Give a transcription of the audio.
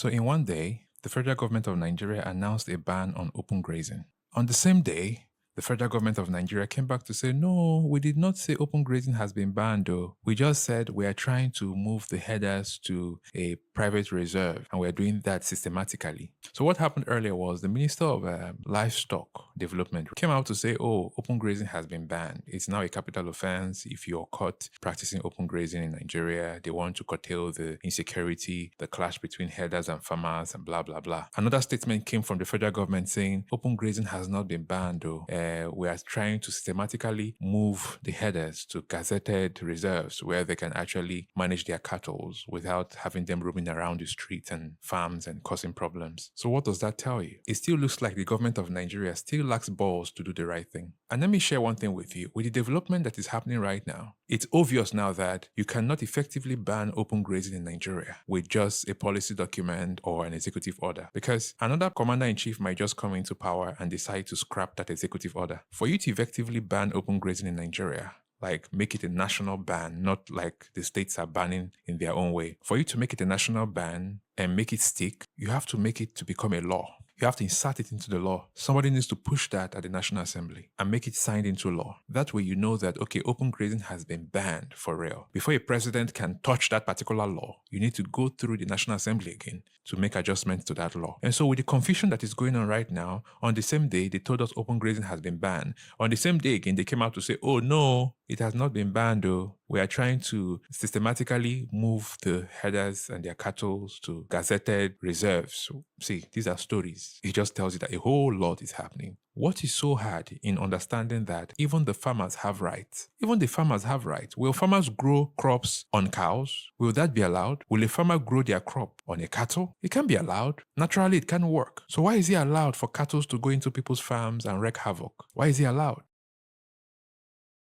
So in one day, the federal government of Nigeria announced a ban on open grazing. On the same day, the federal government of Nigeria came back to say, no, we did not say open grazing has been banned though. We just said we are trying to move the herders to a private reserve and we're doing that systematically. So what happened earlier was the Minister of Livestock Development came out to say, oh, open grazing has been banned. It's now a capital offense if you're caught practicing open grazing in Nigeria. They want to curtail the insecurity, the clash between herders and farmers and blah, blah, blah. Another statement came from the federal government saying open grazing has not been banned though. We are trying to systematically move the herders to gazetted reserves where they can actually manage their cattle without having them roaming around the streets and farms and causing problems. So what does that tell you? It still looks like the government of Nigeria still lacks balls to do the right thing. And let me share one thing with you. With the development that is happening right now, it's obvious now that you cannot effectively ban open grazing in Nigeria with just a policy document or an executive order, because another commander-in-chief might just come into power and decide to scrap that executive order. For you to effectively ban open grazing in Nigeria, like make it a national ban, not like the states are banning in their own way. For you to make it a national ban and make it stick, you have to make it to become a law. You have to insert it into the law. Somebody needs to push that at the National Assembly and make it signed into law. That way you know that, okay, open grazing has been banned for real. Before a president can touch that particular law, you need to go through the National Assembly again to make adjustments to that law. And so with the confusion that is going on right now, on the same day, they told us open grazing has been banned. On the same day again, they came out to say, oh no, it has not been banned though. We are trying to systematically move the herders and their cattle to gazetted reserves. See, these are stories. It just tells you that a whole lot is happening. What is so hard in understanding that even the farmers have rights? Even the farmers have rights. Will farmers grow crops on cows? Will that be allowed? Will a farmer grow their crop on a cattle? It can be allowed. Naturally, it can work. So why is it allowed for cattle to go into people's farms and wreak havoc? Why is it allowed?